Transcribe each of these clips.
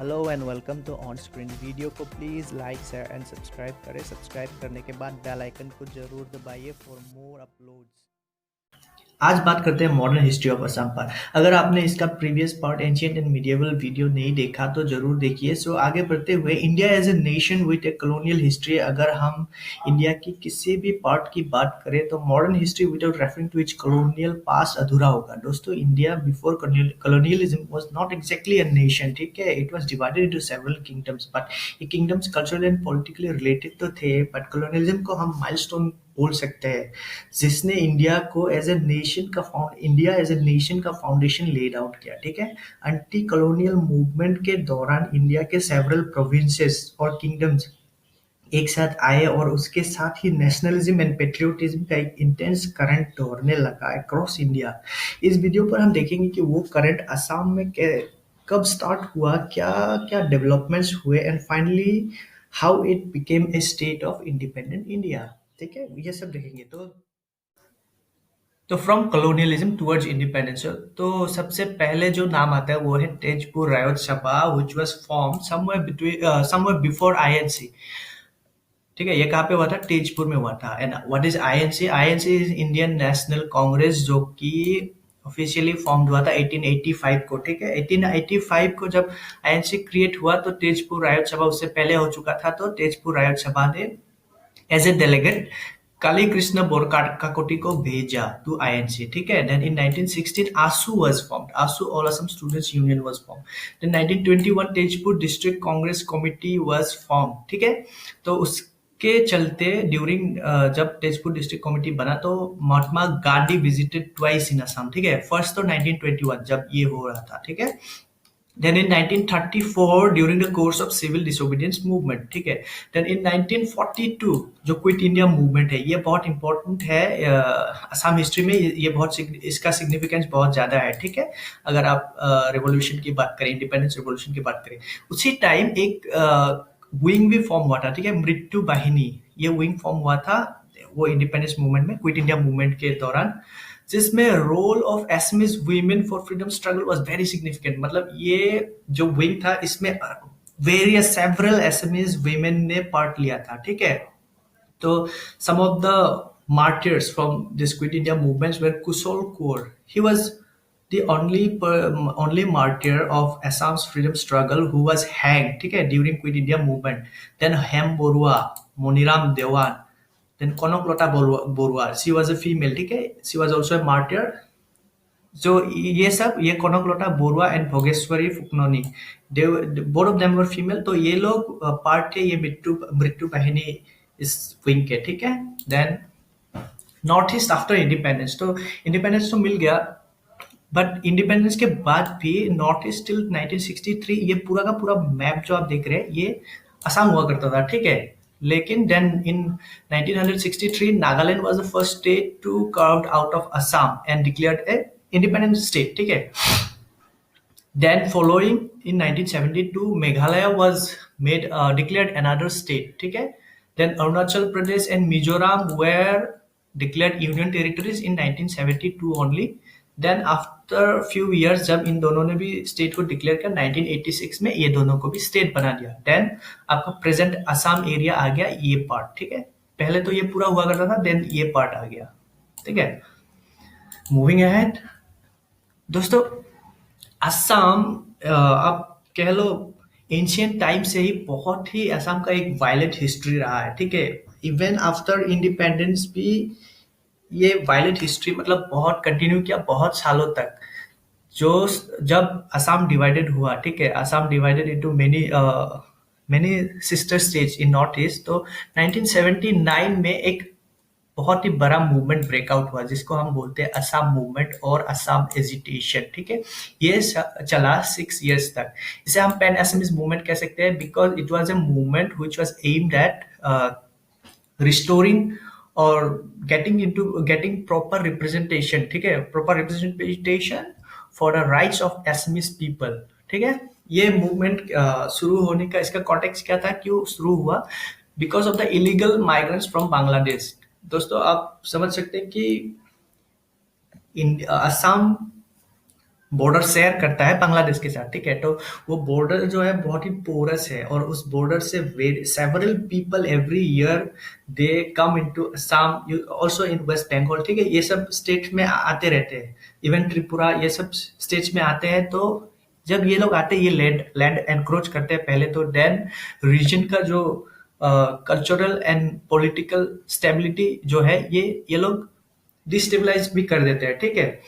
Hello and welcome to on screen. Video को please like share and subscribe करें। Subscribe करने के बाद बेल आइकन को ज़रूर दबाइए फॉर मोर अपलोड्स। आज बात करते हैं मॉडर्न हिस्ट्री ऑफ असम पर। अगर आपने इसका previous part ancient and medieval video नहीं देखा तो जरूर देखिए। सो आगे बढ़ते हुए, India as a nation with a colonial history. अगर हम इंडिया की किसी भी पार्ट की बात करें तो modern history without referring to its colonial past अधूरा होगा। दोस्तों, India before colonialism was not exactly a nation, ठीक है। It was divided into several kingdoms, but ये kingdoms cultural and politically related तो थे, बट कॉलोनियलिज्म को हम माइलस्टोन बोल सकते हैं जिसने इंडिया एज ए नेशन का फाउंडेशन लेड आउट किया, ठीक है। एंटी कॉलोनियल मूवमेंट के दौरान इंडिया के सेवरल प्रोविंसेस और किंगडम्स एक साथ आए और उसके साथ ही नेशनलिज्म एंड पेट्रियोटिज्म का एक इंटेंस करंट दौड़ने लगा अक्रॉस इंडिया। इस वीडियो पर हम देखेंगे कि वो करंट असम में कब स्टार्ट हुआ, क्या क्या डेवलपमेंट्स हुए, and finally how it became a state of independent India. ठीक है, ये सब देखेंगे। तो फ्रॉम कॉलोनियलिज्म टुवर्ड्स इंडिपेंडेंस, तो सबसे पहले जो नाम आता है वो है तेजपुर रायोट सभा, which was form somewhere before INC. ठीक है, ये कहाँ पे हुआ था? तेजपुर में हुआ था। And what is INC? INC is Indian national Congress, जो कि ऑफिशियली फॉर्म हुआ था 1885 को। ठीक है, 1885 को जब आईएनसी क्रिएट हुआ तो तेजपुर रायोट सभा उससे पहले हो चुका था। तो तेजपुर रायोट सभा ने as a delegate Kali Krishna Borkakoti को भेजा टू आईएनसी। ठीक है, then in 1916 AASU was formed, AASU all Assam students union was formed. Then 1921 Tezpur district Congress committee was formed. ठीक है, तो उसके चलते ड्यूरिंग जब तेजपुर डिस्ट्रिक्ट कमिटी बना तो Mahatma Gandhi visited twice in Assam. ठीक है, फर्स्ट तो 1921 जब ये हो रहा था। ठीक है, then in 1934 during the course of civil disobedience movement, ठीक है। then in 1942 जो क्विट इंडिया मूवमेंट है, ये बहुत इंपॉर्टेंट है असम हिस्ट्री में। ये बहुत इसका सिग्निफिकेंस बहुत ज्यादा है। ठीक है, अगर आप रेवोल्यूशन की बात करें, इंडिपेंडेंस रेवोल्यूशन की बात करें, उसी टाइम एक विंग भी फॉर्म हुआ था। ठीक है, मृत्यु वाहिनी, ये विंग फॉर्म हुआ था वो इंडिपेंडेंस मूवमेंट में, क्विट इंडिया मूवमेंट के दौरान, जिसमें role of Assamese women for freedom struggle was very significant. मतलब ये जो विंग था इसमें वेरियस सेवरल एसएमएस वीमेन ने पार्ट लिया था। ठीक है, तो some of the martyrs from this quit india movements were Kusal Kaur. He was the only martyr of Assam's freedom struggle who was hanged, ठीक है, during quit india movement. Then Hem Borua, Moniram Dewan, then Konoklota Borua, she was a female, ठीक है, she was also a martyr. जो ये सब, ये Kanaklata Barua and Bhogeswari Phukanani, both of them were female. तो ये लोग पार्ट थे ये मृत्यु मृत्यु वाहिनी इस विंग के। ठीक है, then north east after independence, तो इंडिपेंडेंस तो मिल गया, बट इंडिपेंडेंस के बाद भी नॉर्थ ईस्ट टिल 1963 ये पूरा का पूरा मैप जो आप देख रहे हैं ये असम हुआ करता था। ठीक है, लेकिन then in 1963 Nagaland was the first state to carved out of Assam and declared a independent state. ठीक है, then following in 1972 Meghalaya was made declared another state. ठीक है, then Arunachal Pradesh and Mizoram were declared union territories in 1972 only. Then after few years जब इन दोनों ने भी state को declare किया 1986 में, ये दोनों को भी स्टेट बना दिया। देन आपका प्रेजेंट असम एरिया आ गया ये पार्ट। ठीक है, पहले तो ये पूरा हुआ करता था, देन ये पार्ट आ गया। ठीक है, मूविंग अहेड दोस्तों, असम आप कह लो एंशियंट टाइम से ही बहुत ही असम का एक वायलेंट हिस्ट्री रहा है। ठीक है, इवन आफ्टर इंडिपेंडेंस भी ये वायलेंट हिस्ट्री मतलब बहुत कंटिन्यू किया बहुत सालों तक। जो जब असम डिवाइडेड हुआ, ठीक है, Assam divided into many sister states in north east, तो 1979 में एक बहुत ही बड़ा मूवमेंट ब्रेकआउट हुआ जिसको हम बोलते हैं असम मूवमेंट और असम एजिटेशन। ठीक है, ये चला 6 इयर्स तक। इसे हम पैन असमीज मूवमेंट कह सकते हैं because it was a movement which was aimed at restoring और गेटिंग प्रॉपर रिप्रेजेंटेशन। ठीक है, proper representation for the rights of Assamese people. ठीक है, ये मूवमेंट शुरू होने का इसका कॉन्टेक्स्ट क्या था, क्यों शुरू हुआ? Because of the illegal migrants from Bangladesh. दोस्तों, आप समझ सकते हैं कि असम बॉर्डर शेयर करता है बांग्लादेश के साथ, ठीक है। तो वो बॉर्डर जो है बहुत ही पोरस है, और उस बॉर्डर से several people every year they come into Assam, also in West Bengal, ठीक है। ये सब स्टेट में आते रहते हैं, इवन त्रिपुरा, ये सब स्टेट्स में आते हैं। तो जब ये लोग आते हैं, ये लैंड लैंड एनक्रोच करते हैं पहले तो, देन रीजन का जो कल्चरल एंड पॉलिटिकल स्टेबिलिटी जो है, ये लोग डिस्टेबलाइज भी कर देते हैं, ठीक है।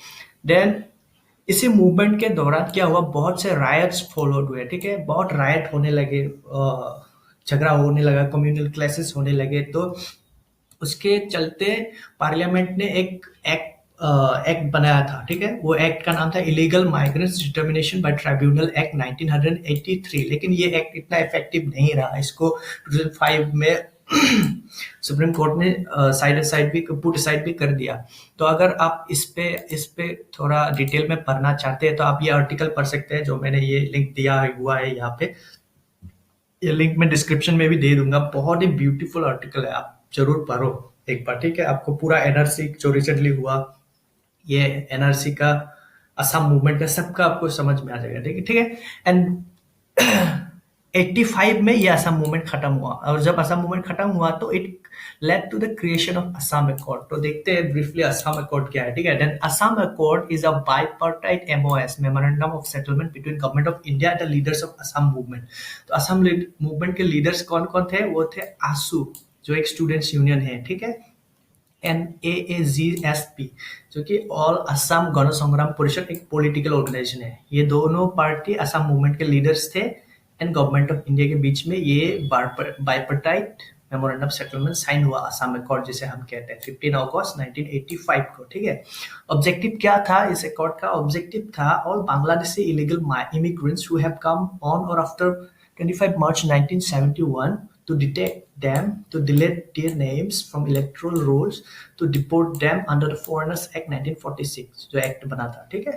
देन इसी मूवमेंट के दौरान क्या हुआ, बहुत से रायट्स फॉलोड हुए, ठीक है। बहुत रायट होने लगे, झगड़ा होने लगा, कम्युनल क्लैशेस होने लगे। तो उसके चलते पार्लियामेंट ने एक एक्ट बनाया था, ठीक है। वो एक्ट का नाम था illegal migrants determination by tribunal act 1983। लेकिन ये एक्ट इतना इफेक्टिव नहीं रहा, इसको 2005 में सुप्रीम कोर्ट ने साइड भी पुट साइड भी कर दिया। तो अगर आप इस पे थोड़ा डिटेल में पढ़ना चाहते हैं तो आप ये आर्टिकल पढ़ सकते हैं, जो मैंने ये लिंक दिया हुआ है यहाँ पे। ये लिंक मैं डिस्क्रिप्शन में भी दे दूंगा। बहुत ही ब्यूटीफुल आर्टिकल है, आप जरूर पढ़ो एक बार, ठीक है। आपको पूरा एनआरसी जो रिसेंटली हुआ, ये एनआरसी का, असम मूवमेंट का, सबका आपको समझ में आ जाएगा, ठीक है, ठीक है। एंड 85 में ये असम मूवमेंट खत्म हुआ, और जब असम मूवमेंट खत्म हुआ तो it led to the creation of Assam accord. तो देखते हैं ब्रीफली असम अकॉर्ड क्या है, ठीक है। Then Assam accord is a bipartite MoS, memorandum of settlement between government of India and the leaders of Assam movement. तो असम मूवमेंट के लीडर्स कौन कौन थे, वो थे आसू, जो एक स्टूडेंट्स यूनियन है, ठीक है, एंड AAGSP, जो कि ऑल असम गण संग्राम परिषद, एक पॉलिटिकल ऑर्गेनाइजेशन है। ये दोनों पार्टी असम मूवमेंट के लीडर्स थे, एंड गवर्नमेंट ऑफ इंडिया के बीच में ये बाइपर्टाइट मेमोरेंडम सेटलमेंट साइन हुआ, असम अकॉर्ड जिसे हम कहते हैं, 15 अगस्त 1985 को, ठीक है। ऑब्जेक्टिव क्या था इस अकॉर्ड का? ऑब्जेक्टिव था all Bangladeshi illegal immigrants who have come on और after 25 March 1971 to detect them, to delete their names from electoral rolls, to deport them under the Foreigners Act 1946, जो एक्ट बना था, ठीक है।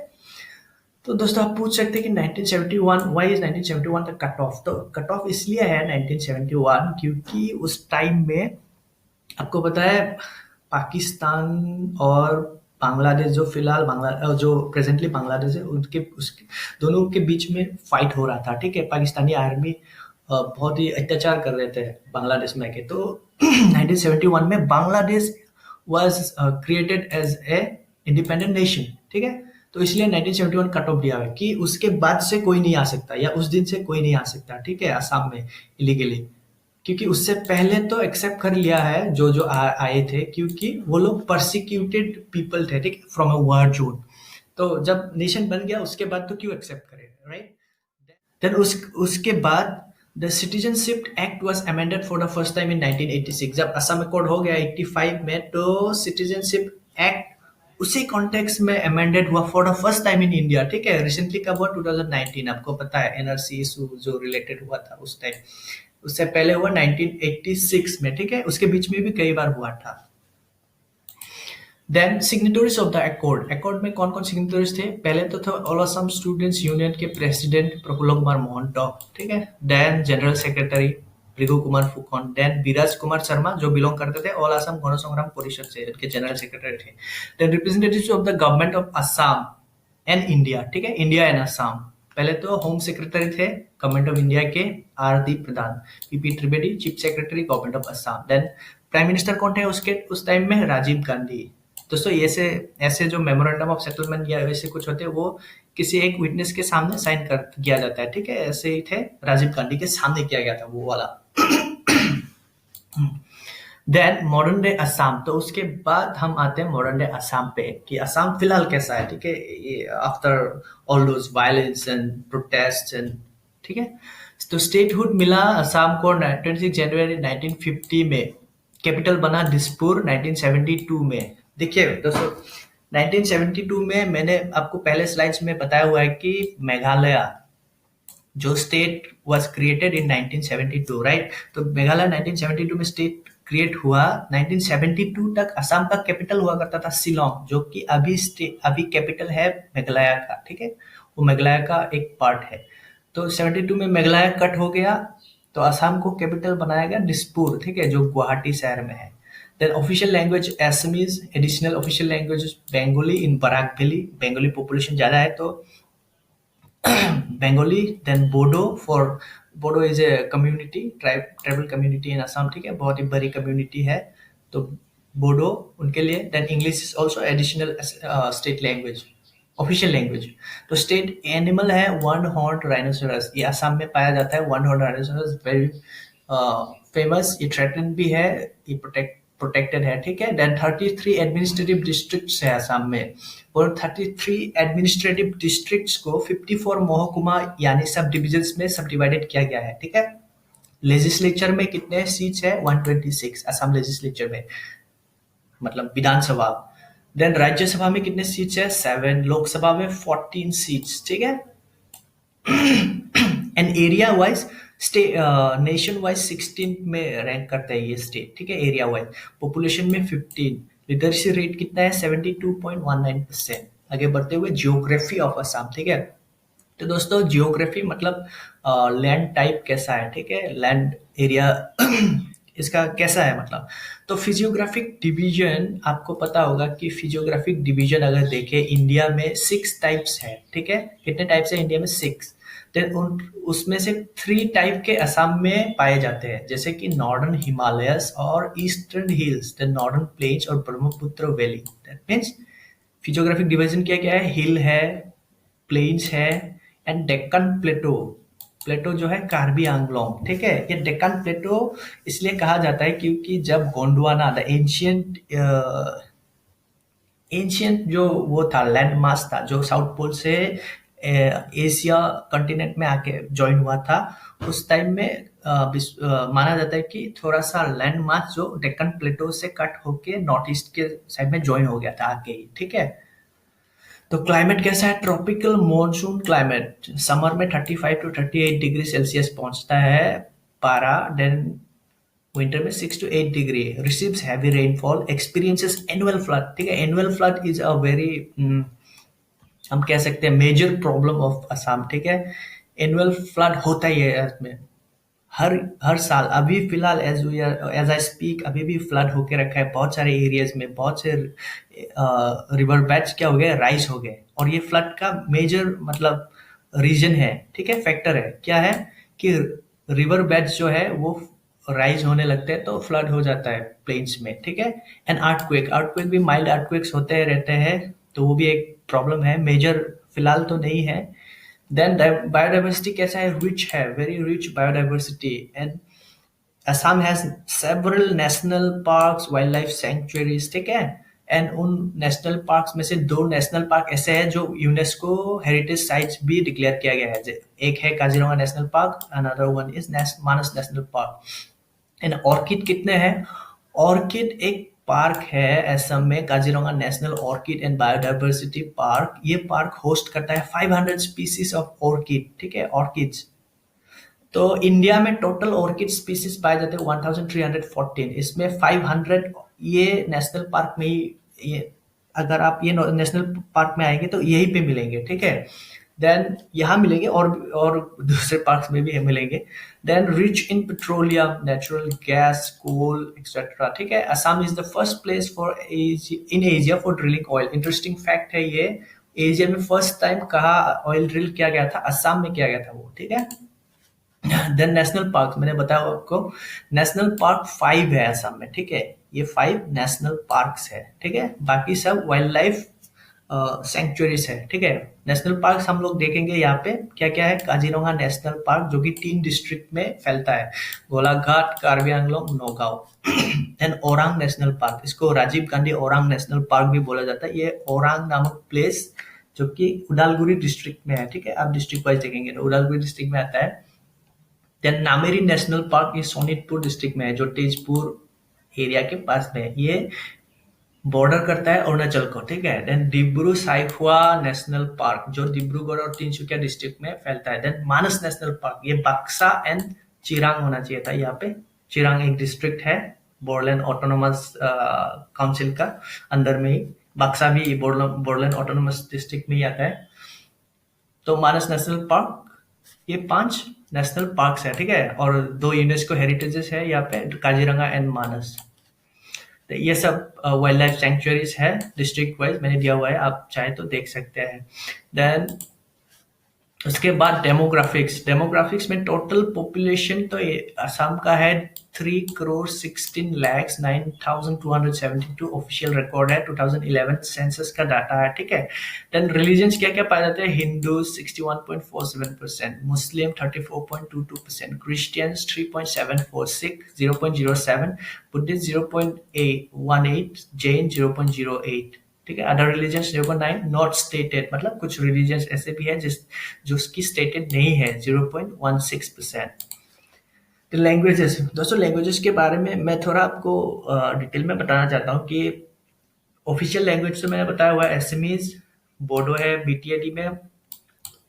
तो दोस्तों आप पूछ सकते हैं कि 1971, व्हाई इज 1971 का कट ऑफ? तो कट ऑफ इसलिए है 1971 क्योंकि उस टाइम में आपको पता है पाकिस्तान और बांग्लादेश, जो फिलहाल जो प्रेजेंटली बांग्लादेश है, उनके उसके दोनों के बीच में फाइट हो रहा था, ठीक है। पाकिस्तानी आर्मी बहुत ही अत्याचार कर रहे थे बांग्लादेश में के। तो 1971 में Bangladesh was created as a independent nation, ठीक है। तो इसलिए 1971 कट ऑफ दिया है कि उसके बाद से कोई नहीं आ सकता, या उस दिन से कोई नहीं आ सकता, ठीक है, असम में इलीगली। क्योंकि उससे पहले तो एक्सेप्ट कर लिया है जो जो आए थे, क्योंकि वो लोग परसिक्यूटेड पीपल थे, ठीक है, फ्रॉम अ वार जोन। तो जब नेशन बन गया उसके बाद तो क्यों एक्सेप्ट करें, राइट। देन उसके बाद the citizenship act was amended for the first time in 1986। जब असम अकॉर्ड हो गया 85 में, तो सिटीजनशिप एक्ट उसी कॉन्टेक्स्ट में अमेंडेड हुआ for the first time in India, ठीक है। रिसेंटली कब हुआ? 2019, आपको पता है एनआरसी इशू जो रिलेटेड हुआ था उस टाइम। उससे पहले हुआ 1986 में, ठीक है। उसके बीच में भी कई बार हुआ था। Then signatories of the accord. Accord में कौन कौन सिग्नेटरीज थे? पहले तो थे ऑल असम स्टूडेंट्स यूनियन के प्रेसिडेंट प्रफुल्ल कुमार मोहंतो, ठीक है। Then general secretary Bhrigu Kumar Phukan, then Biraj Kumar Sarma, जो बिलोंग करते थे ऑल असम गण संग्राम परिषद से, उनके जनरल सेक्रेटरी थे। Then representatives of the government of Assam and India, ठीक है, इंडिया एंड असम। पहले तो होम सेक्रेटरी थे गवर्नमेंट ऑफ इंडिया के R D. Pradhan, P P Trivedi, chief secretary government of Assam. Then prime minister कौन थे उसके उस टाइम में? राजीव गांधी। दोस्तों ऐसे जो मेमोरेंडम ऑफ सेटलमेंट या वैसे कुछ होते हैं, वो किसी एक विटनेस के सामने साइन कर किया जाता है, ठीक है। ऐसे ही थे, राजीव गांधी के सामने किया गया था वो वाला। Then modern day Assam. तो उसके बाद हम आते हैं मॉडर्न डे असम पे, कि असम फिलहाल कैसा है, ठीक है, after all those violence and protest and, ठीक है। तो स्टेटहुड मिला असम को 26 जनवरी 1950 में। कैपिटल बना दिसपुर 1972 में। देखिए दोस्तों, 1972 में मैंने आपको पहले स्लाइड्स में बताया हुआ है कि मेघालय जो state was created in 1972, right. तो मेघालय 1972 में स्टेट क्रिएट हुआ। 1972 तक असम का कैपिटल हुआ करता था शिलोंग, जो कि अभी कैपिटल है मेघालय का, ठीक है। वो मेघालय का एक पार्ट है। तो 72 में मेघालय कट हो गया, तो असम को कैपिटल बनाया गया दिसपुर, ठीक है, जो गुवाहाटी शहर में है। Then official language Assamese, additional official language Bengali in Barak valley. Bengali population ज्यादा है, तो Bengali, then Bodo for, Bodo is a community, tribal community in Assam, ठीक है, बहुत ही बड़ी कम्युनिटी है, तो बोडो उनके लिए। Then English is also additional state language, official language. तो स्टेट एनिमल है वन हॉर्न राइनोसोरस, ये असम में पाया जाता है, one horn rhinoceros, very famous, ये थ्रेटन भी है, ये प्रोटेक्टेड है, ठीक है। देन 33 एडमिनिस्ट्रेटिव डिस्ट्रिक्ट्स है असम में, और 33 एडमिनिस्ट्रेटिव डिस्ट्रिक्ट्स को 54 महकुमा यानी सब डिविजन्स में सब डिवाइडेड किया गया है, ठीक है। लेजिस्लेचर में कितने सीट्स है? 126 असम लेजिस्लेचर में, मतलब विधानसभा। देन राज्यसभा में कितने सीट्स है? 7। लोकसभा में 14 सीट्स, ठीक है। And area wise state, nation wise 16 में रैंक करता है ये स्टेट, ठीक है, एरिया वाइज। पॉपुलेशन में 15। लिटरेसी रेट कितना है? 72.19%। आगे बढ़ते हुए जियोग्राफी ऑफ असम, ठीक है। तो दोस्तों जियोग्राफी मतलब लैंड टाइप कैसा है, ठीक है, लैंड एरिया इसका कैसा है मतलब। तो फिजियोग्राफिक डिवीजन, आपको पता होगा कि फिजियोग्राफिक डिवीजन अगर देखें इंडिया में 6 टाइप्स है, ठीक है। कितने टाइप्स है इंडिया में? 6। देन उसमें से 3 टाइप के असम में पाए जाते हैं, जैसे कि नॉर्दर्न हिमालयस और eastern hills, the northern plains और Brahmaputra valley. That means physiographic division क्या क्या है? हिल है, प्लेन्स है, एंड डेक्कन प्लेटो। प्लेटो जो है कार्बी आंगलोंग, ठीक है। ये डेक्कन प्लेटो इसलिए कहा जाता है क्योंकि जब गोंडवाना, द एंशियंट जो वो था, लैंड मास था जो साउथ पोल से एशिया कॉन्टिनेंट में आके ज्वाइन हुआ था, उस टाइम में माना जाता है कि थोड़ा सा लैंड मास जो डेक्कन प्लेटो से कट होके नॉर्थ ईस्ट के साइड में ज्वाइन हो गया था आके ही, ठीक है। तो क्लाइमेट कैसा है? ट्रॉपिकल मॉनसून क्लाइमेट, समर में 35 टू 38 डिग्री सेल्सियस पहुंचता है पारा, देन विंटर में 6 to 8 degree, receives heavy rainfall, experiences annual flood, ठीक है। Annual flood is a very, हम कह सकते हैं मेजर प्रॉब्लम ऑफ असम, ठीक है। एनुअल फ्लड होता ही है इसमें, हर हर साल। अभी फिलहाल एज आई स्पीक अभी भी फ्लड होके रखा है बहुत सारे एरियाज में, बहुत से रिवर बेड्स क्या हो गए? राइज हो गए, और ये फ्लड का मेजर मतलब रीजन है, ठीक है, फैक्टर है। क्या है कि रिवर बेड्स जो है वो राइज होने लगते हैं तो फ्लड हो जाता है प्लेन्स में, ठीक है। एंड अर्थक्वेक, अर्थक्वेक भी माइल्ड अर्थक्वेक्स होते रहते हैं, तो वो भी एक प्रॉब्लम है, मेजर फिलहाल तो नहीं है। देन बायोडाइवर्सिटी कैसा है? रिच है, very rich biodiversity, and Assam has several national parks, wild life sanctuaries, ठीक है। एंड उन नेशनल पार्क्स में से 2 नेशनल पार्क ऐसे हैं जो यूनेस्को हेरिटेज साइट्स भी डिक्लेयर किया गया है। एक है Kaziranga national park, another one is Manas national park. And orchid कितने हैं? ऑर्किड एक पार्क है असम में, Kaziranga national orchid and biodiversity park. ये पार्क होस्ट करता है 500 स्पीसीज ऑफ ऑर्किड, ठीक है, ऑर्किड्स। तो इंडिया में टोटल ऑर्किड स्पीसीज पाए जाते हैं 1314, इसमें 500 ये नेशनल पार्क में ही, ये अगर आप ये नेशनल पार्क में आएंगे तो यहीं पे मिलेंगे, ठीक है। देन यहाँ मिलेंगे, और दूसरे पार्क्स में भी मिलेंगे। Then rich in petroleum, natural gas, coal etcetera, ठीक है। Assam is the first place for in Asia for drilling oil. Interesting fact है ये, एशिया में फर्स्ट टाइम कहाँ ऑयल ड्रिल किया गया था? असम में किया गया था वो, ठीक है। देन नेशनल पार्क मैंने बताया आपको, नेशनल पार्क 5 है असम में, ठीक है। ये 5 नेशनल पार्क्स है, ठीक है। बाकी सब वाइल्ड लाइफ सेंचुरीज है, ठीक है। नेशनल पार्क हम लोग देखेंगे यहाँ पे क्या क्या है। काजीरंगा नेशनल पार्क जो कि 3 डिस्ट्रिक्ट में फैलता है, Golaghat, Karbi Anglong, Naugaon. And Orang national park, इसको राजीव गांधी ओरांग नेशनल पार्क भी बोला जाता है। ये ओरांग नामक प्लेस जो कि उदालगुरी डिस्ट्रिक्ट में है, ठीक है। आप डिस्ट्रिक्ट वाइज देखेंगे तो उदालगुरी डिस्ट्रिक्ट में आता है। देन नामेरी नेशनल पार्क ये सोनितपुर डिस्ट्रिक्ट में है, जो तेजपुर एरिया के पास में है। ये बॉर्डर करता है अरुणाचल को, ठीक है। देन डिब्रू साइखवा नेशनल पार्क जो डिब्रूगढ़ और तिनसुकिया डिस्ट्रिक्ट में फैलता है। देन मानस नेशनल पार्क, ये बक्सा एंड चिरांग होना चाहिए था यहाँ पे। चिरांग एक डिस्ट्रिक्ट है बोडलैंड ऑटोनोमस काउंसिल का अंदर में ही। बक्सा भी बोडलैंड ऑटोनोमस डिस्ट्रिक्ट में ही आता है। तो मानस नेशनल पार्क, ये 5 नेशनल पार्क्स है, ठीक है। और 2 यूनेस्को हेरिटेजेस है यहाँ पे, काजीरंगा एंड मानस। तो ये सब वाइल्ड लाइफ सेंचुरीज है, डिस्ट्रिक्ट वाइज मैंने दिया हुआ है, आप चाहे तो देख सकते हैं। देन उसके बाद डेमोग्राफिक्स, डेमोग्राफिक्स में टोटल पॉपुलेशन तो असम का है 3 करोड़ 16 लाख 9,272 ऑफिशियल रिकॉर्ड है, 2011 सेंसस का डाटा है, ठीक है। देन रिलीजन्स क्या क्या पाए जाते हैं? हिंदू 61.47%, मुस्लिम 34.22%, क्रिश्चियंस 3.746 0.07, बुद्धिस्ट 0.18, जैन 0.08, ठीक है। अदर रिलीजन 0.9, नॉट स्टेटेड मतलब कुछ रिलीजन ऐसे भी है जो उसकी स्टेटेड नहीं है, 0.16%। तो लैंग्वेजेस, दोस्तों लैंग्वेजेस के बारे में मैं थोड़ा आपको डिटेल में बताना चाहता हूँ कि ऑफिशियल लैंग्वेज तो मैंने बताया हुआ है एसमीज, बोडो है बीटीएडी में,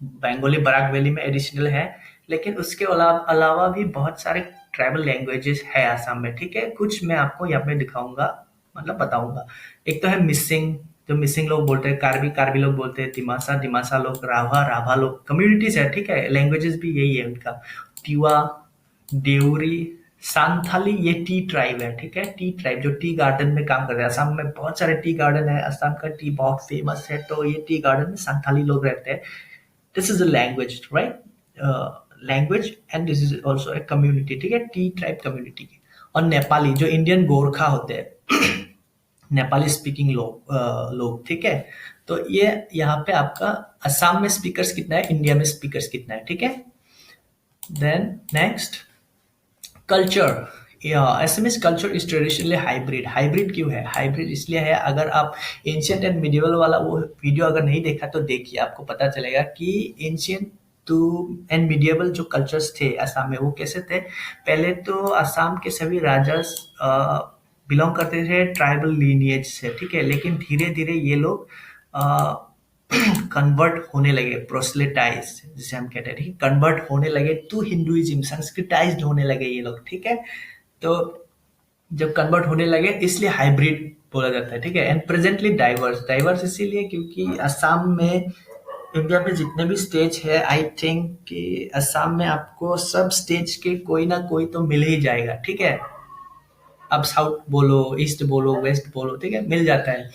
बंगाली बराक वैली में एडिशनल है, लेकिन उसके अलावा भी बहुत सारे ट्राइबल लैंग्वेजेस है आसाम में, ठीक है। कुछ मैं आपको यहाँ पे दिखाऊंगा, मतलब बताऊंगा। एक तो है मिसिंग, जो मिसिंग लोग बोलते हैं, कार्बी कार्बी लोग बोलते हैं, दिमासा दिमासा लोग, राभा राभा लोग, कम्युनिटीज है, ठीक है। लैंग्वेजेस भी यही है उनका। तिवा, देउरी, सांथाली, ये टी ट्राइब है, ठीक है। टी ट्राइब जो टी गार्डन में काम कर रहे हैं, असम में बहुत सारे टी गार्डन है, असम का टी बहुत फेमस है, तो ये टी गार्डन में सांथाली लोग रहते हैं। This is a language, right, language, and this is also a community, ठीक है, टी ट्राइब कम्युनिटी। और नेपाली जो इंडियन गोरखा होते हैं, नेपाली स्पीकिंग लोग, ठीक है। तो ये यहाँ पे आपका असम में स्पीकर्स कितना है, इंडिया में स्पीकर्स कितना है, ठीक है। Then next, culture, Assamese culture is traditionally hybrid. Hybrid क्यों है? हाइब्रिड इसलिए है, अगर आप एंशियंट एंड मिडिवल वाला वो वीडियो अगर नहीं देखा तो देखिए, आपको पता चलेगा कि एंशियंट टू एंड मिडिवल जो कल्चर्स थे असम में वो कैसे थे। पहले तो असम के सभी राजा बिलोंग करते थे ट्राइबल लीनिएज से, ठीक है, लेकिन धीरे धीरे ये लोग कन्वर्ट होने लगे, प्रोस्लेटाइज जिसे हम कहते हैं, ठीक है, कन्वर्ट होने लगे टू हिंदुइज्म, संस्कृताइज्ड होने लगे ये लोग, ठीक है। तो जब कन्वर्ट होने लगे इसलिए हाइब्रिड बोला जाता है, ठीक है। एंड प्रेजेंटली डाइवर्स, डाइवर्स इसीलिए क्योंकि असम में, इंडिया में जितने भी स्टेज है, आई थिंक कि असम में आपको सब स्टेज के कोई ना कोई तो मिल ही जाएगा, ठीक है। अब साउथ बोलो, ईस्ट बोलो, वेस्ट बोलो, ठीक है, मिल जाता है।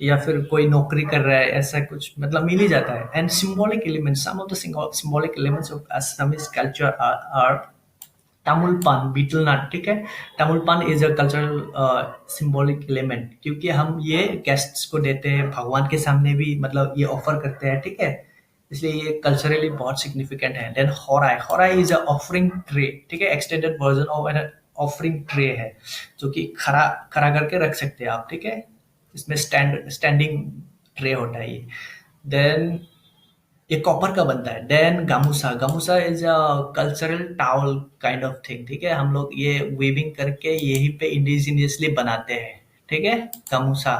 या फिर कोई नौकरी कर रहा है, ऐसा कुछ मतलब मिल ही जाता है। And symbolic elements, some of the symbolic elements of Assamese culture are Tamulpan, betel nut, ठीक है। Tamulpan is a cultural symbolic element, क्योंकि हम ये गेस्ट्स को देते हैं, भगवान के सामने भी मतलब ये ऑफर करते हैं, ठीक है, इसलिए ये कल्चरली बहुत सिग्निफिकेंट है। Then horai, horai is a offering tray, ठीक है, extended version of an offering tray है, जो कि खड़ा खड़ा करके रख सकते हैं आप, ठीक है। इसमें स्टैंडिंग ट्रे होता है ये। देन ये कॉपर का बनता है। Then Gamosa, Gamosa is a cultural towel kind of thing, ठीक है, हम लोग ये वीविंग करके यहीं पे इंडिजिनियसली बनाते हैं, ठीक है, गामूसा।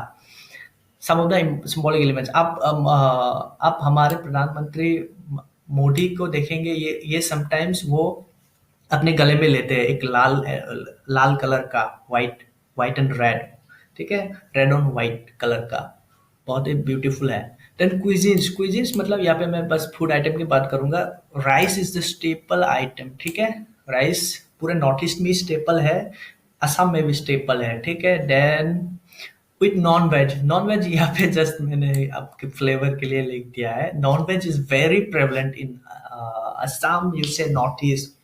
सम ऑफ द सिंबॉलिक एलिमेंट्स, आप हमारे प्रधानमंत्री मोदी को देखेंगे, ये समटाइम्स वो अपने गले में लेते हैं एक लाल लाल कलर का, व्हाइट, व्हाइट एंड रेड, ठीक है, रेड ऑन व्हाइट कलर का, बहुत ही ब्यूटीफुल है। देन क्विजीन्स, क्विजीन्स मतलब यहाँ पे मैं बस फूड आइटम की बात करूंगा। Rice is the staple item, ठीक है, राइस पूरे नॉर्थ ईस्ट में स्टेपल है, असम में भी स्टेपल है, ठीक है। Then with non veg, non veg यहाँ पे जस्ट मैंने आपके फ्लेवर के लिए लिख दिया है। Non veg is very prevalent in Assam, you say north east,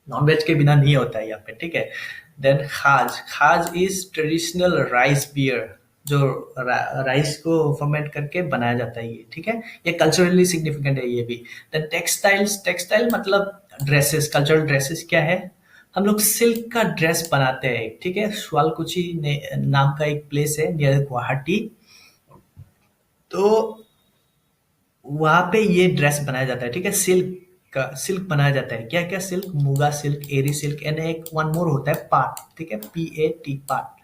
non veg के बिना नहीं होता है यहाँ पे, ठीक है। देन खाज, खाज इज ट्रेडिशनल राइस बियर, जो राइस को फर्मेंट करके बनाया जाता है ये, ठीक है, ये कल्चरली सिग्निफिकेंट है ये भी। देन टेक्सटाइल्स, टेक्सटाइल मतलब ड्रेसेस, कल्चरल ड्रेसेस क्या है, हम लोग सिल्क का ड्रेस बनाते हैं, ठीक है। शुआलकुची नाम का एक प्लेस है नियर गुवाहाटी, तो वहां पे ये ड्रेस बनाया जाता है, ठीक है, सिल्क का, सिल्क बनाया जाता है। क्या क्या silk? Muga silk, eri silk, and एक वन मोर होता है पाट, ठीक है, PAT, पाट,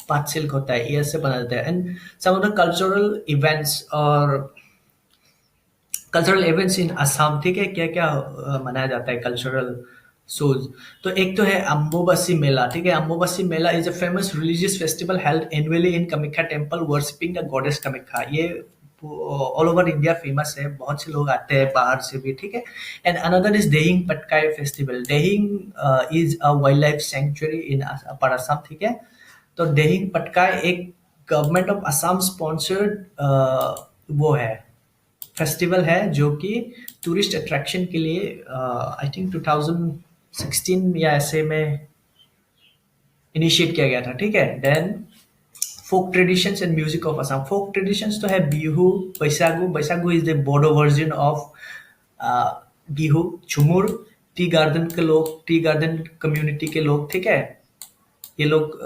पाट सिल्क होता है, ये से बना जाता है। And some of the cultural events और कल्चरल इवेंट्स इन असम, ठीक है, क्या क्या मनाया जाता है कल्चरल शोज। तो एक तो है अम्बोबसी मेला, ठीक है, Ambubachi Mela is a famous religious festival held annually in Kamakhya temple worshipping the goddess Kamakhya. ये ऑल ओवर इंडिया फेमस है, बहुत से लोग आते हैं बाहर से भी, ठीक है। And another is Dehing Patkai festival. Dehing is a wildlife sanctuary in upper Assam, ठीक है। तो देहिंग पटकाई एक गवर्नमेंट ऑफ असम स्पॉन्सर्ड वो है, फेस्टिवल है जो कि टूरिस्ट अट्रैक्शन के लिए आई थिंक 2016 या ऐसे में इनिशिएट किया गया था, ठीक है। Then folk traditions and music of Assam. Folk traditions तो है बिहू, बैसागु। बैसागु is the Bodo version of Bihu. Jhumur tea garden के लोग, टी गार्डन कम्युनिटी के लोग, ठीक है। ये लोग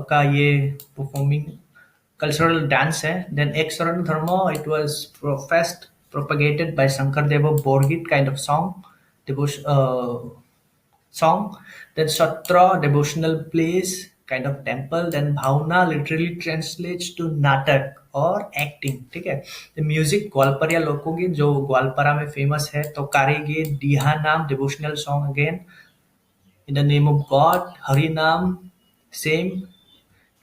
का ये परफॉर्मिंग कल्चरल डांस है। देन एक शरण धर्म, it was professed propagated by Shankardeva Borgit kind of song. Then Satra, devotional place, kind of temple. Then Bhavna literally translates to natak और एक्टिंग, ठीक है। तो म्यूजिक ग्वालपरिया लोकगीत जो ग्वालपरा में फेमस है। तो कारीगीत, Diha Naam, devotional song again in the name of God, हरि नाम same.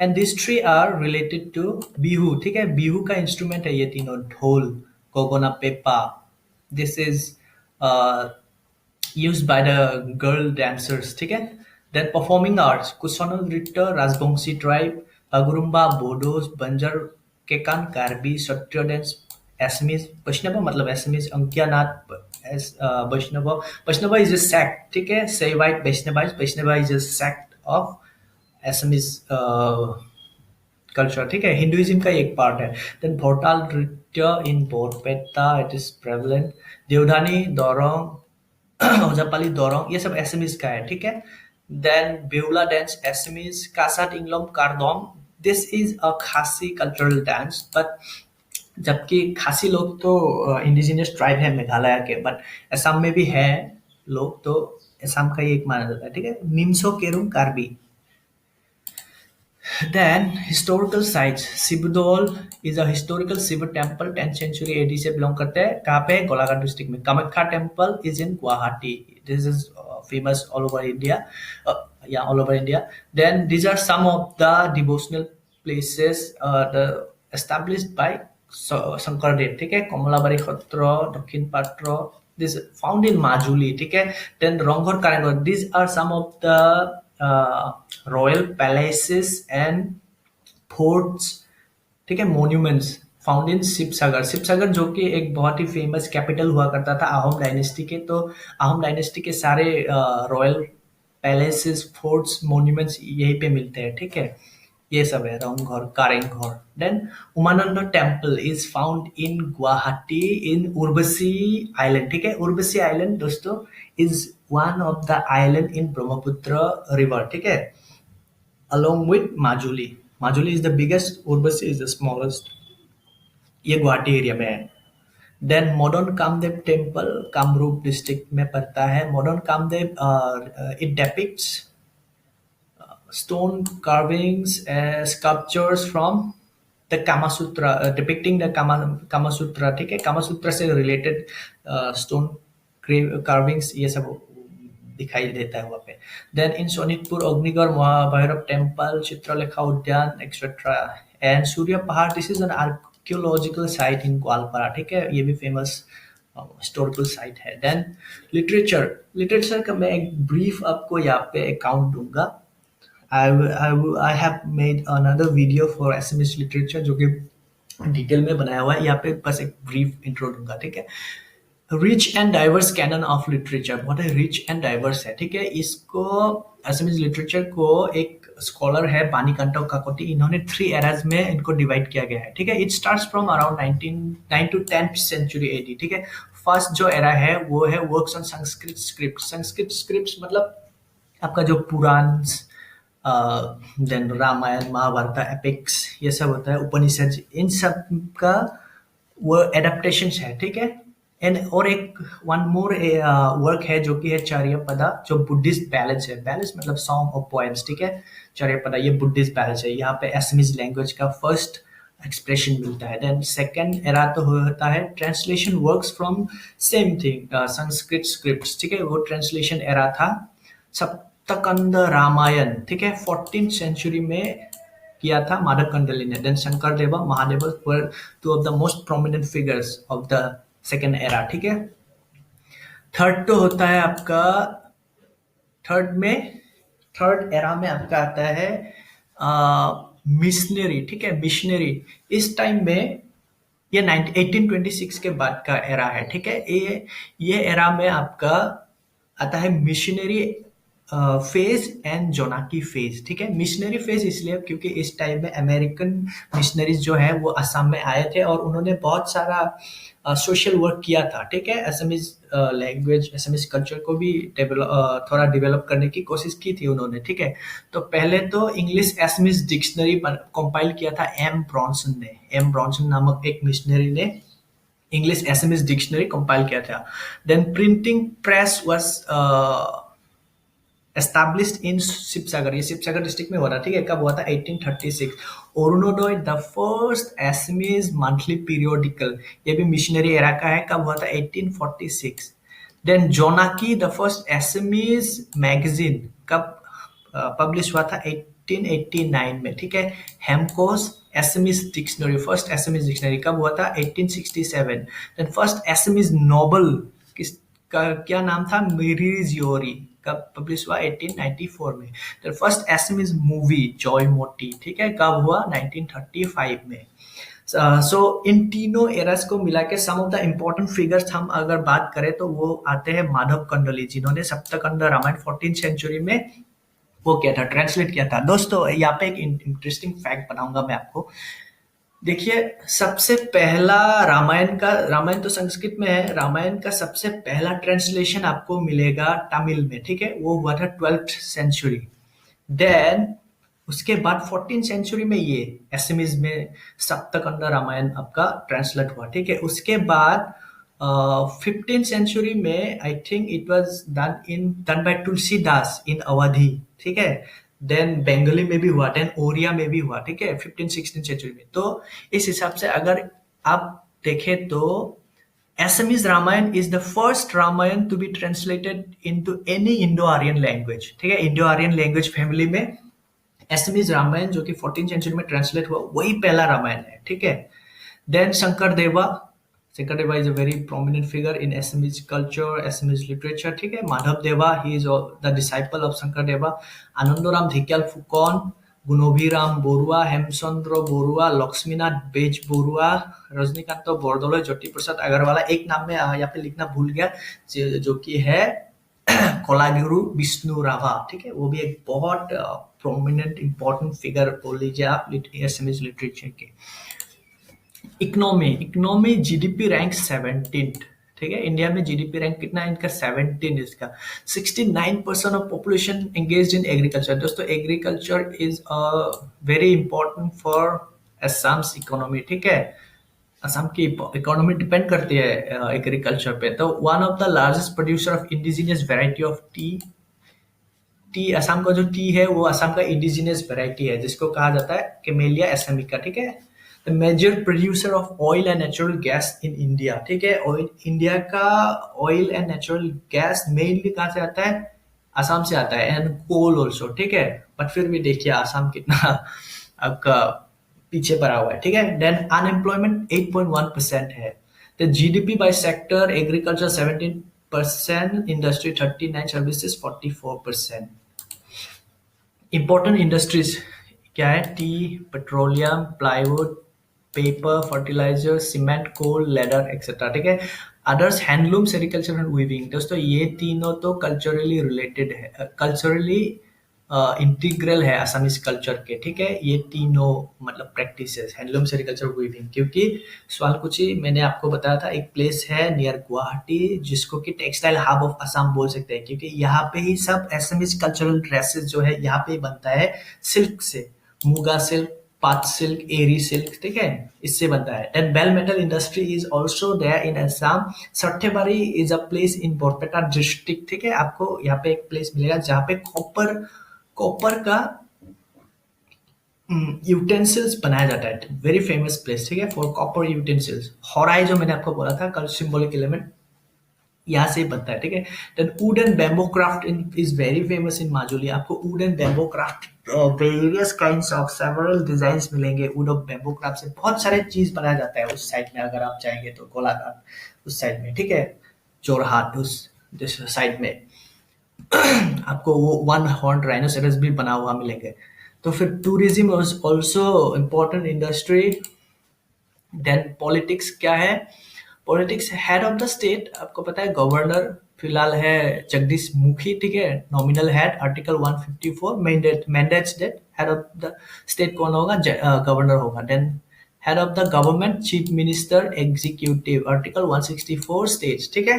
And this three are related to Bihu, ठीक है। बिहू का इंस्ट्रूमेंट है ये तीनों, ढोल, कोकोना Pepa. This is used by the girl dancers, ठीक है। Then performing arts, कुशोनल नृत्य, राजवंशी ट्राइब, अगुरुम्बा, बोडोस, बंजर, केकान, कार्बी, सत्य डांस, एसमीज, वैष्णव मतलब एसमीज, अंकियानाथ, वैष्णव। वैष्णव इज अ सेक्ट, ठीक है। Saivite Vaishnavites, Vaishnav is a sect of Assamese culture, ठीक है। हिंदुइज्म का एक पार्ट है। Then Bhortal Nritya in Barpeta, it is prevalent. Deodhani, Darrang, Ojapali, Darrang, ये सब एसएमईज का है, ठीक है। देन बेउला डांस, एसएमईज, कासाट इंगलोम, कारदोम, this is a Khasi cultural dance. But जबकि खासी लोग तो इंडिजिनियस ट्राइब है मेघालय के, बट असम में भी है लोग, तो असम का ही एक माना जाता है, ठीक है। निम्सो Kerung Karbi. Then historical sites, Sibudol is a historical Shiva temple 10th century AD से belong करते हैं। कहाँ पे? गोलाघाट डिस्ट्रिक्ट में। Kamakhya temple is in Guwahati. This is famous all over India. Yeah, all over India. Then these are some of the devotional places established by Shankardev, ठीक है। कमलाबारी खत्र, दक्षिण पात्र, this found in Majuli, ठीक है। Then Ronghor Karanghor, these are some of the royal palaces and forts, ठीक है, monuments found in Sivasagar. Sivasagar जो कि एक बहुत ही फेमस कैपिटल हुआ करता था आहम डायनेस्टी के। तो आहम डायनेस्टी के सारे रॉयल पैलेसेस, फोर्ट्स, मोन्यूमेंट्स यहीं पे मिलते हैं, ठीक है। ये सब है Ranghar, Karenghar. Then Umananda temple is found in Guwahati in Urvashi island, ठीक है। उर्वशी आइलैंड दोस्तों is one of the island in Brahmaputra river, ठीक है, along with Majuli. Majuli is the biggest, Urbasi is the smallest. ये गुवाहाटी एरिया में है। Then modern Kamdev temple Kamrup district में पड़ता है। Modern Kamdev it depicts stone carvings, sculptures from the Kama Sutra, depicting the Kama Sutra, ठीक है। Kama Sutra से related stone carvings ये सब दिखाई देता है वहाँ पे। Then in Sonitpur Agnigarh Mahabhairav temple, Chitralekha Udyan etcetera and Surya Pahar, this is an archaeological site in Goalpara, ठीक है। ये भी फेमस हिस्टोरिकल साइट है। देन लिटरेचर, लिटरेचर का मैं एक ब्रीफ आपको यहाँ पे अकाउंट दूंगा। I have made another video for SMS literature जो कि डिटेल में बनाया हुआ है। यहाँ पे बस एक ब्रीफ इंट्रो दूंगा, ठीक है। Rich and diverse canon of literature, बहुत है रिच एंड डाइवर्स है, ठीक है। इसको एसएमएस लिटरेचर को एक स्कॉलर है बानीकांता काकोटी, इन्होंने 3 एराज में इनको डिवाइड किया गया है, ठीक है। It starts from around 9 to 10th century AD, ठीक है। फर्स्ट जो एरा है वो है works on Sanskrit script. Sanskrit script मतलब आपका जो पुराण, देन रामायण, महाभारत, एपिक्स, ये सब होता है, उपनिषद, इन सब का वो एडेप्टेशन है, ठीक है। एंड और एक वन मोर वर्क है जो कि है चार्यपदा, जो बुद्धिस्ट बैलेंस है। बैलेंस मतलब सॉन्ग ऑफ पोएम्स, ठीक है। चार्यपदा ये बुद्धिस्ट बैलेंस है। यहाँ पे एसमीज लैंग्वेज का फर्स्ट एक्सप्रेशन मिलता है। देन सेकंड एरा तो होता है translation works from same thing Sanskrit scripts, ठीक है। वो ट्रांसलेशन एरा था। सप्तकंद रामायण, ठीक है, 14th सेंचुरी में किया था माधव कंडली ने। Then Shankar Deva, Mahadev were two of the most prominent figures of the second era, ठीक है। थर्ड तो होता है आपका, थर्ड एरा में आपका आता है मिशनरी, ठीक है। मिशनरी इस टाइम में ये 1826 के बाद का एरा है, ठीक है। ये एरा में आपका आता है missionary phase and Jonaki phase, ठीक है। मिशनरी फेज इसलिए क्योंकि इस टाइम में अमेरिकन मिशनरीज जो है वो असम में आए थे और उन्होंने बहुत सारा सोशल वर्क किया था, ठीक है। असमीज लैंग्वेज, असमीज कल्चर को भी थोड़ा डेवलप करने की कोशिश की थी उन्होंने, ठीक है। तो पहले तो इंग्लिश असमीज डिक्शनरी कंपाइल किया था एम ब्रॉन्सन ने। एम ब्रॉन्सन नामक एक मिशनरी ने इंग्लिश एसएमएस डिक्शनरी कंपाइल किया था। Then printing press was established in Sivasagar, ये शिवसागर डिस्ट्रिक्ट में हो रहा, ठीक है। कब हुआ था? 1836। Arunodoi the first Assamese monthly periodical, ये भी मिशनरी एरा का है। कब हुआ था? 1846। Then Jonaki the first Assamese magazine कब पब्लिश हुआ था? 1889 में, ठीक है। Hemkosh Assamese dictionary, first Assamese dictionary कब हुआ था? 1867। देन फर्स्ट एसएमएस नोबल किस का क्या नाम था? मिरीजियोरी, कब पब्लिश हुआ? 1894 में। देन फर्स्ट एसएमएस मूवी जॉय मोटी, ठीक है, कब हुआ? 1935 में। सो इन तीनों एरस को मिला के सम ऑफ द इम्पोर्टेंट फिगर्स हम अगर बात करें तो वो आते हैं माधव कंडली, जिन्होंने सप्तकंद रामायण 14th सेंचुरी में वो किया था, ट्रांसलेट किया था। दोस्तों यहाँ पे एक इंटरेस्टिंग फैक्ट बताऊंगा मैं आपको। देखिए, सबसे पहला रामायण तो संस्कृत में है, रामायण का सबसे पहला ट्रांसलेशन आपको मिलेगा तमिल में, ठीक है। वो हुआ था 12th सेंचुरी। देन उसके बाद 14th सेंचुरी में ये एसएमएस में सप्तकंद रामायण आपका ट्रांसलेट हुआ, ठीक है। उसके बाद 15th सेंचुरी में I think it was done by Tulsidas in Awadhi, ठीक है। देन बंगाली में भी हुआ, देन ओरिया में भी हुआ, ठीक है, 15th-16th सेंचुरी में। तो इस हिसाब से अगर आप देखें तो Assamese Ramayan is the first Ramayan to be translated into any Indo-Aryan language, ठीक है। इंडो-आर्यन लैंग्वेज फैमिली में एसएमएस रामायण जो कि 14th सेंचुरी में ट्रांसलेट हुआ वही पहला रामायण है, ठीक है। देन शंकर देवा is a very prominent figure in SMS culture, SMS literature, ठीक है। माधव देवा, he is the disciple of Shankar देवा। आनंदराम धिक्याल फुकन, गुणभिराम बरुआ, हेमचंद्र बरुआ, लक्ष्मीनाथ बेज बरुआ, रजनीकांत बरदলৈ, ज्योति प्रसाद अग्रवाला। एक नाम में यहाँ पे लिखना भूल गया, जो कि है कलागुरु विष्णु राभा, ठीक है। वो भी एक बहुत प्रोमिनेंट इंपॉर्टेंट फिगर बोल लीजिए आप एसएमएस लिटरेचर के। इकोनॉमी जीडीपी रैंक 17th, ठीक है। इंडिया में जीडीपी रैंक कितना है इनका? 17 इसका। 69% of population engaged in agriculture. दोस्तों agriculture is very important for Assam's economy, ठीक है। असम की इकोनॉमी डिपेंड करती है एग्रीकल्चर पे। तो one of the largest producer of indigenous variety of T Assam का जो टी है वो असम का इंडिजिनियस वेराइटी है, जिसको कहा जाता है कैमेलिया एसामिका, ठीक है। The major producer of oil and natural gas in India, ठीक है। इंडिया का oil and natural gas mainly कहाँ से आता है? असम से आता है, एंड कोल ऑल्सो, ठीक है। बट फिर भी देखिए असम कितना आपका पीछे पड़ा हुआ है, ठीक है। देन अनएम्प्लॉयमेंट 8.1% है। The GDP by sector, agriculture 17%, industry 39, services 44%। Important industries क्या है? Tea, petroleum, plywood, paper, fertilizer, cement, coal, leather etcetera, ठीक है। Others handloom, sericulture and weaving. दोस्तों ये तीनों तो कल्चरली रिलेटेड है, कल्चरली इंटीग्रल है असमीज कल्चर के, ठीक है। ये तीनों मतलब प्रैक्टिसेस हैंडलूम, सेरिकल्चर, वीविंग। क्योंकि स्वालकुची मैंने आपको बताया था एक प्लेस है नियर गुवाहाटी जिसको कि टेक्सटाइल हब ऑफ असम बोल सकते हैं, क्योंकि यहाँ पे ही सब असमीज कल्चरल ड्रेसेस जो है यहाँ पे ही बनता है सिल्क से, मुगा सिल्क, पात सिल्क, एरी सिल्क, ठीक है, इससे बनता है। Then bell metal industry is also there in Assam. Sarthebari is a place in Barpeta district, ठीक है। आपको यहाँ पे एक प्लेस मिलेगा जहाँ पे कॉपर का यूटेंसिल्स बनाया जाता है, वेरी फेमस प्लेस, ठीक है, फॉर कॉपर यूटेंसिल्स। होराई जो मैंने आपको बोला था कल, सिंबॉलिक एलिमेंट यहाँ से बनता है, ठीक है। Then wood and bamboo craft is very famous in Majuli. आपको wood and bamboo craft various kinds of several designs मिलेंगे। वुड ऑफ बैम्बो क्राफ्ट से बहुत सारे चीज बनाया जाता है उस साइड में, अगर आप चाहेंगे तो गोलाघाट उस साइड में, ठीक है, जोरहाट उस साइड में आपको वो वन हॉर्न राइनोसेरस भी बना हुआ मिलेंगे। तो फिर tourism also important industry then politics क्या है? Politics, head of the state आपको पता है गवर्नर फिलहाल है जगदीश मुखी, ठीक है, nominal head, article 154 mandates that head of the state कौन होगा? गवर्नर होगा। Then head of the government chief minister executive, article 164 states, ठीक है।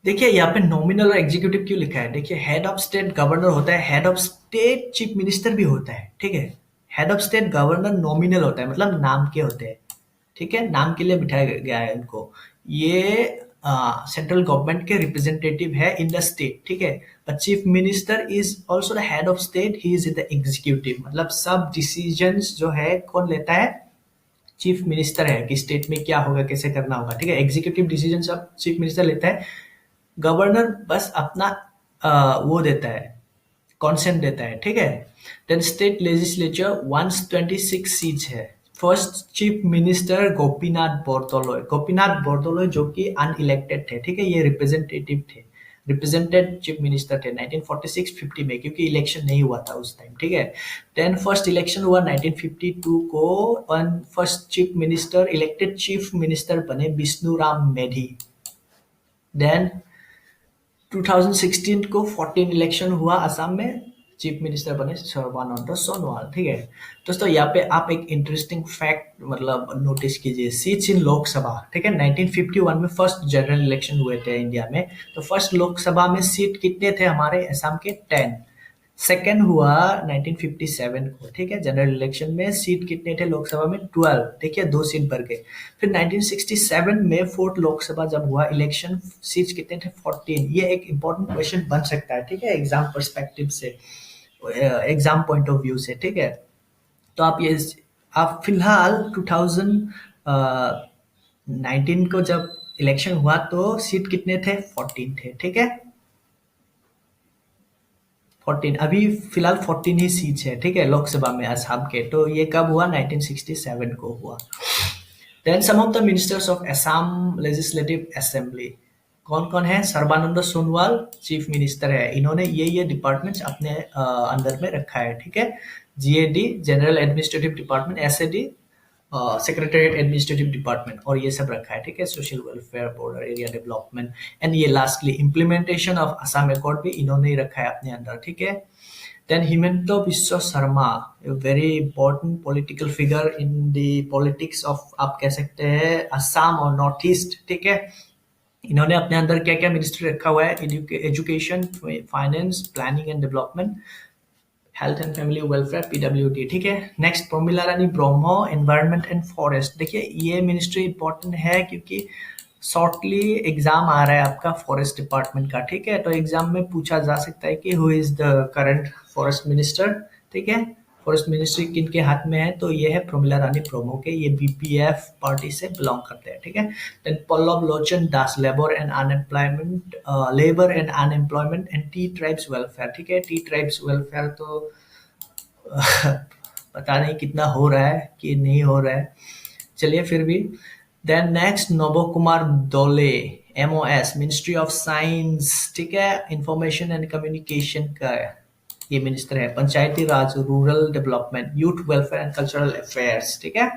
देखिए यहाँ पे नॉमिनल और एग्जीक्यूटिव क्यों लिखा है? देखिए हेड ऑफ स्टेट गवर्नर होता है, head of state chief minister भी होता है, ठीक है। Head of state governor nominal होता है, मतलब नाम के होते हैं, ठीक है, नाम के लिए बिठाया गया है उनको। ये सेंट्रल गवर्नमेंट के रिप्रेजेंटेटिव है इन द स्टेट, ठीक है। Chief minister is also the head of state, he is the executive, मतलब सब डिसीजंस जो है कौन लेता है? चीफ मिनिस्टर है कि स्टेट में क्या होगा, कैसे करना होगा, ठीक है। एग्जीक्यूटिव डिसीजन सब चीफ मिनिस्टर लेता है, गवर्नर बस अपना वो देता है, कॉन्सेंट देता है, ठीक है। देन स्टेट लेजिस्लेचर 126 सीट्स है। First chief minister Gopinath Bordoloi, Gopinath Bordoloi जो कि अनइलेक्टेड थे, ठीक है, ये रिप्रेजेंटेटिव थे, रिप्रेजेंटेड चीफ मिनिस्टर थे 1946-50 में, क्योंकि इलेक्शन नहीं हुआ था उस टाइम, ठीक है। देन फर्स्ट इलेक्शन हुआ 1952 को, और first chief minister elected chief minister बने विष्णुराम मेधी। देन 2016 को 14 इलेक्शन हुआ असम में, चीफ मिनिस्टर बने सर्बानंद सोनोवाल, ठीक है। दोस्तों यहाँ पे आप एक इंटरेस्टिंग फैक्ट मतलब नोटिस कीजिए, सीट्स इन लोकसभा, ठीक है, 1951 में फर्स्ट जनरल इलेक्शन हुए थे इंडिया में, तो फर्स्ट लोकसभा में सीट कितने थे हमारे असम के? 10। सेकेंड हुआ 1957 को, ठीक है, जनरल इलेक्शन में सीट कितने थे लोकसभा में? 12, देखिए 2 सीट बढ़ गए। फिर 1967 में फोर्थ लोकसभा जब हुआ इलेक्शन, सीट्स कितने थे? 14। ये एक इंपॉर्टेंट क्वेश्चन बन सकता है, ठीक है, एग्जाम पर्सपेक्टिव से, एग्जाम पॉइंट ऑफ व्यू से, ठीक है। तो आप फिलहाल 2019 को जब इलेक्शन हुआ तो सीट कितने थे? 14 थे, ठीक है, 14। अभी फिलहाल 14 ही सीट्स है, ठीक है, लोकसभा में असम के। तो ये कब हुआ? 1967 को हुआ। Then some of the ministers of Assam legislative assembly कौन कौन है? सर्बानंद सोनोवाल चीफ मिनिस्टर है, इन्होंने ये डिपार्टमेंट्स अपने अंदर में रखा है, ठीक है। GAD general administrative department, SAD secretariat administrative department, और ये सब रखा है, ठीक है, social welfare, border area development, and ये lastly implementation of Assam accord भी इन्होंने ही रखा है अपने अंदर, ठीक है। Then Himanta Biswa Sarma, very important political figure in the politics of, आप कह सकते हैं, असम और नॉर्थ ईस्ट, ठीक है। इन्होंने अपने अंदर क्या क्या मिनिस्ट्री रखा हुआ है? Education, finance, planning and development, health and family welfare, PWD, ठीक है। Next Pramila Rani Brahma, environment and forest. देखिए ये मिनिस्ट्री इंपॉर्टेंट है क्योंकि शॉर्टली एग्जाम आ रहा है आपका फॉरेस्ट डिपार्टमेंट का, ठीक है। तो एग्जाम में पूछा जा सकता है कि who is the current forest minister, ठीक है। फॉरेस्ट मिनिस्ट्री किनके हाथ में है? तो ये है प्रमिला रानी ब्रह्मो के, ये बीपीएफ पार्टी से बिलोंग करते हैं, ठीक है। Then Pallab Lochan Das, labour and unemployment, labour and unemployment and tea tribes welfare, ठीक है। टी ट्राइब्स वेलफेयर तो पता नहीं कितना हो रहा है कि नहीं हो रहा है, चलिए फिर भी। Then next Nobo Kumar Doley, MOS ministry of science, ठीक है, इंफॉर्मेशन एंड कम्युनिकेशन का ये मिनिस्टर है। Panchayati Raj, rural development, youth welfare and cultural affairs, ठीक है।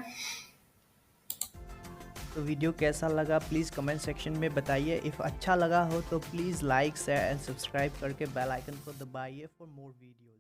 तो वीडियो कैसा लगा प्लीज़ कमेंट सेक्शन में बताइए। इफ़ अच्छा लगा हो तो please like share and subscribe करके बेल आइकन को दबाइए फॉर मोर वीडियो।